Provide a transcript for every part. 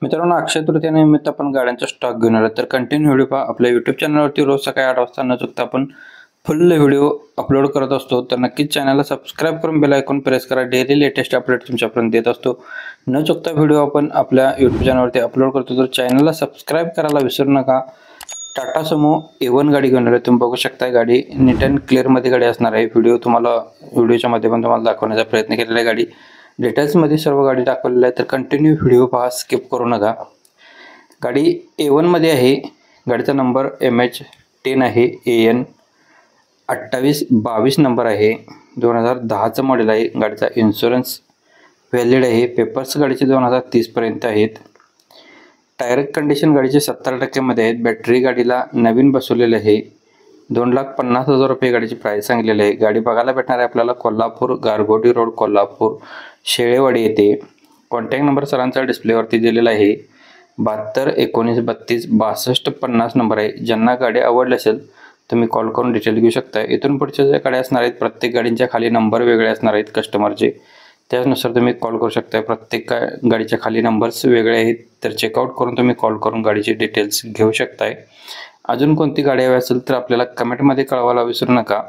मित्रांनो, अक्षय तृतीयेनिमित्त आपण गाड्यांचा स्टॉक घेऊन आलो तर कंटिन्यू व्हिडिओ पहा. आपल्या यूट्यूब चॅनलवरती रोज सकाळी 8 वाजता न चुकता आपण फुल व्हिडिओ अपलोड करत असतो. तर नक्कीच चॅनलला सबस्क्राईब करून बेल आयकॉन प्रेस करा. डेली लेटेस्ट अपडेट तुमच्यापर्यंत देत असतो. न चुकता व्हिडिओ आपण आपल्या यूट्यूब चॅनलवरती अपलोड करतो. तर चॅनलला सबस्क्राईब करायला विसरू नका. टाटा सुमो A1 गाडी घेऊन आलो. तुम्ही बघू शकता गाडी नीट अँड क्लिअरमध्ये गाडी असणार आहे. व्हिडिओच्या माध्यमातून तुम्हाला दाखवण्याचा प्रयत्न केलेला आहे. गाडी डिटेल्समध्ये सर्व गाडी दाखवलेली आहे. तर कंटिन्यू व्हिडिओ पहा, स्किप करू नका. गाडी A1 मध्ये आहे. गाडीचा नंबर MH10 आहे. AN 2822 नंबर आहे. 2010चं मॉडेल आहे. गाडीचा इन्शुरन्स व्हॅलिड आहे. पेपर्स गाडीचे 2030 पर्यंत आहेत. टायर कंडिशन गाडीचे 70% मध्ये आहेत. बॅटरी गाडीला नवीन बसवलेली आहे. 2,50,000 रुपये गाडीची प्राइस सांगलेली आहे. गाडी बघायला भेटणार आहे आपल्याला कोल्हापूर, गारगोटी रोड, कोल्हापूर, शेळेवाडी येथे. कॉन्टॅक्ट नंबर सरांचा डिस्प्लेवरती दिलेला आहे. 72 19 32 62 50 नंबर आहे. ज्यांना गाडी आवडली असेल तुम्ही कॉल करून डिटेल घेऊ शकता. इथून पुढच्या ज्या गाड्या असणार आहेत प्रत्येक गाडींच्या खाली नंबर वेगळे असणार आहेत कस्टमरचे. त्यानुसार तुम्ही कॉल करू शकता. प्रत्येक गाडीच्या खाली नंबर्स वेगळे आहेत. तर चेकआउट करून तुम्ही कॉल करून गाडीचे डिटेल्स घेऊ शकताय. अजून कोणती गाडी हवी असेल तर आपल्याला कमेंटमध्ये कळवायला विसरू नका.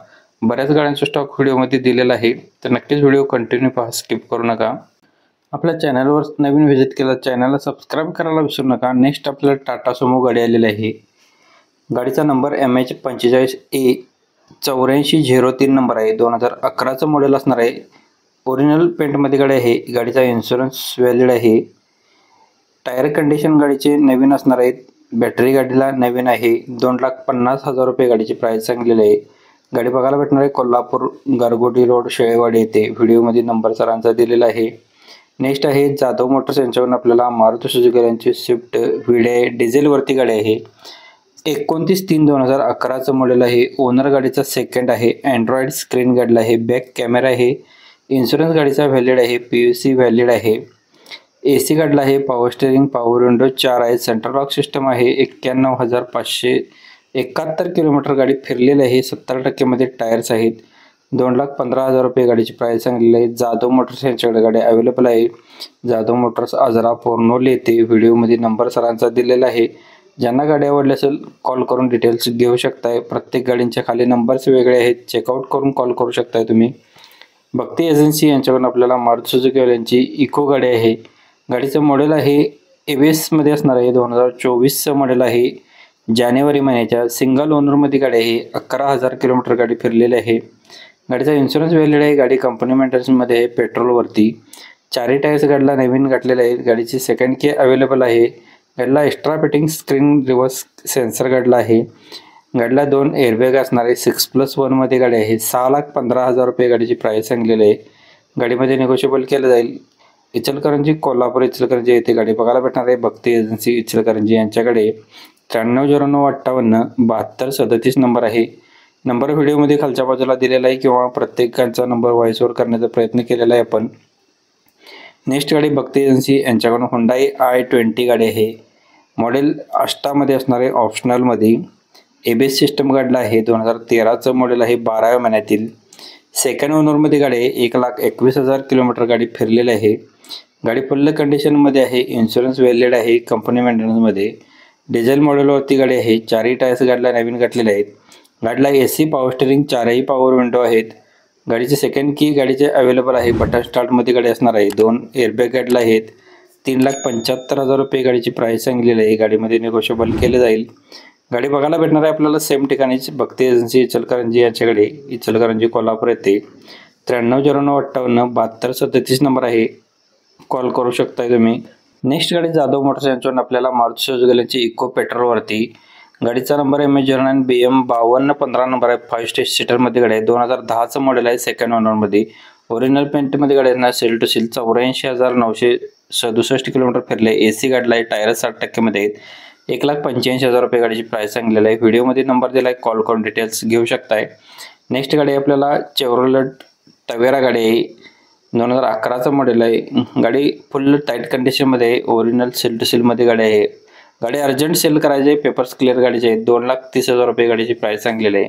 बऱ्याच गाड्यांचा स्टॉक व्हिडिओमध्ये दिलेला आहे. तर नक्कीच व्हिडिओ कंटिन्यू पहा, स्किप करू नका. आपल्या चॅनलवर नवीन व्हिजिट केला चॅनलला सबस्क्राईब करायला विसरू नका. नेक्स्ट आपल्याला टाटा सुमो गाडी आलेली आहे. गाडीचा नंबर MH45A 8403 नंबर आहे. 2011चं मॉडेल असणार आहे. ओरिजिनल पेंटमध्ये गाडी आहे. गाडीचा इन्शुरन्स व्हॅलिड आहे. टायर कंडिशन गाडीचे नवीन असणार आहेत. बॅटरी गाडीला नवीन आहे. 2,50,000 रुपये गाडीची प्राइस सांगलेली आहे. गाडी बघायला भेटणार आहे कोल्हापूर, गारगोटी रोड, शेळेवाडी येथे. व्हिडिओमध्ये नंबर सरांचा दिलेला आहे. नेक्स्ट आहे जाधव मोटर्स यांच्यावरून आपल्याला मारुती सुझुकी यांची स्विफ्ट व्हिडे डिझेलवरती गाडी आहे. 29/3/2011चं मॉडेल आहे. ओनर गाडीचा सेकंड आहे. अँड्रॉइड स्क्रीन गाडीला आहे. बॅक कॅमेरा आहे. इन्शुरन्स गाडीचा व्हॅलिड आहे. PUC व्हॅलिड आहे. AC गाडीला आहे. पॉवर स्टेअरिंग, पॉवर विंडो 4 आहे. सेंट्रल लॉक सिस्टम आहे. 91,571 किलोमीटर गाडी फिरलेली आहे. 70% मध्ये टायर्स आहेत. 2,15,000 रुपये गाडीची प्राइस सांगलेली आहे. जाधव मोटर्स यांच्याकडे गाडी अवेलेबल आहे. जाधव मोटर्स आजरा पोर्नोली येथे. व्हिडिओमध्ये नंबर सरांचा दिलेला आहे. ज्यांना गाडी आवडली असेल कॉल करून डिटेल्स घेऊ शकताय. प्रत्येक गाडींच्या खाली नंबर्स वेगळे आहेत. चेकआउट करून कॉल करू शकताय तुम्ही. भक्ती एजन्सी यांच्याकडून आपल्याला मारुती सुझुकी यांची इको गाडी आहे. गाडीचं मॉडेल आहे ABS मध्ये असणार आहे. 2024चं मॉडेल आहे. जानेवारी महिन्याच्या सिंगल ओनरमध्ये गाडी आहे. 11,000 किलोमीटर गाडी फिरलेली आहे. गाडीचा इन्शुरन्स व्हॅलिड आहे. गाडी कंपनी मेंटेनन्समध्ये आहे. पेट्रोलवरती. 4 टायर्स गाडीला नवीन घातलेले आहेत. गाडीची सेकंड की अवेलेबल आहे. गाडीला extra fitting screen reverse sensor गाडीला आहे. गाडीला 2 एअरबॅग असणार आहे. 6+1 मध्ये गाडी आहे. 6,15,000 रुपये गाडीची प्राइस सांगलेली आहे. गाडीमध्ये निगोशिएबल केलं जाईल. इचलकरंजी, कोल्हापूर, इचलकरंजी येथे गाडी बघायला भेटणार आहे. भक्ती एजन्सी इचलकरंजी यांच्याकडे. 930958 7237 नंबर आहे. नंबर व्हिडिओमध्ये खालच्या बाजूला दिलेला आहे किंवा प्रत्येकाचा नंबर व्हॉइसवर करण्याचा प्रयत्न केलेला आहे आपण. नेक्स्ट गाडी भक्ती एजन्सी यांच्याकडून हुंडाई i20 गाडी आहे. मॉडेल अष्टामध्ये असणार आहे. ऑप्शनलमध्ये ABS सिस्टम गाडीला आहे. 2013चं मॉडेल आहे. 12व्या महिन्यातील. सेकंड ओनरमध्ये गाडी आहे. 1,21,000 किलोमीटर गाडी फिरलेली आहे. गाडी फुल कंडिशनमध्ये आहे. इन्शुरन्स व्हॅलिड आहे. कंपनी मेंटेनन्समध्ये. डिझेल मॉडेलवरती गाडी आहे. 4 टायर्स गाडीला नवीन घातलेले आहेत. गाडीला AC पॉवर स्टेअरिंग, 4ही पॉवर विंडो आहेत. गाडीचे सेकंड की गाडीचे अवेलेबल आहे. बटन स्टार्टमध्ये गाडी असणार आहे. 2 एअरबॅग गाडीला आहेत. 3,75,000 रुपये गाडीची प्राइस सांगलेली आहे. गाडीमध्ये निगोशिएबल केले जाईल. गाडी बघायला भेटणार आहे आपल्याला सेम ठिकाणीच भक्ती एजन्सी इचलकरंजी यांच्याकडे. इचलकरंजी, कोल्हापूर येथे. 930958 7237 नंबर आहे. कॉल करू शकताय तुम्ही. नेक्स्ट गाडी जाधव मोटर्स यांच्यावरून आपल्याला मारुती सुझुकी यांची इको पेट्रोलवरती. गाडीचा नंबर MH09 BM 5215 नंबर आहे. 5 सीटरमध्ये गाडी आहे. 2010चं मॉडेल आहे. सेकंड ओनरमध्ये. ओरिजिनल पेंटमध्ये गाडी आहे. Sale to sale. 84,967 किलोमीटर फिरले. AC गाडीला आहे. टायर 60% मध्ये आहेत. 1,85,000 रुपये गाडीची प्राइस सांगलेली आहे. व्हिडिओमध्ये नंबर दिला आहे. कॉल करून डिटेल्स घेऊ शकताय. नेक्स्ट गाडी आपल्याला चेव्हरोलेट टवेरा गाडी आहे. 2011चं मॉडेल आहे. गाडी फुल टाईट कंडिशनमध्ये आहे. ओरिजिनल सेल टू सेलमध्ये गाडी आहे. गाडी अर्जंट सेल करायची आहे. पेपर्स क्लिअर गाडीचे आहेत. 2,30,000 रुपये गाडीची प्राइस सांगलेली आहे.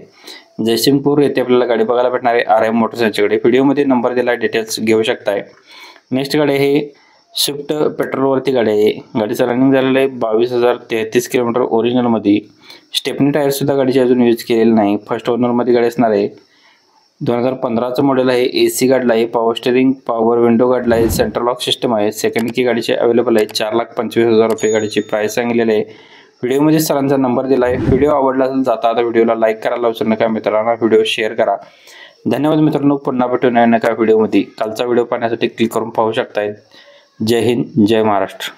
जयसिंगपूर येथे आपल्याला गाडी बघायला भेटणार आहे. RM मोटर्स यांच्याकडे. व्हिडिओमध्ये नंबर दिला आहे. डिटेल्स घेऊ शकताय. नेक्स्ट गाडी आहे स्विफ्ट पेट्रोलवरती गाडी आहे. गाडीचं रनिंग झालेलं आहे 22,033 किलोमीटर ओरिजिनलमध्ये. स्टेपनी टायरसुद्धा गाडीची अजून यूज केलेली नाही. फर्स्ट ओनरमध्ये गाडी असणार आहे. 2015चं मॉडेल आहे. AC गाडीला आहे. पॉवर स्टेरिंग, पॉवर विंडो गाडीला आहे. सेंट्रल लॉक सिस्टम आहे. सेकंड की गाडीची अवेलेबल आहे. 4,25,000 रुपये गाडीची प्राईस सांगितलेली आहे. व्हिडिओमध्ये सरांचा नंबर दिला आहे. व्हिडिओ आवडला असेल जाता आता व्हिडिओला लाईक करायला विसरू नका. मित्रांना व्हिडिओ शेअर करा. धन्यवाद मित्रांनो. पुन्हा भेटू नका व्हिडिओमध्ये. कालचा व्हिडिओ पाहण्यासाठी क्लिक करून पाहू शकताय. जय हिंद, जय महाराष्ट्र.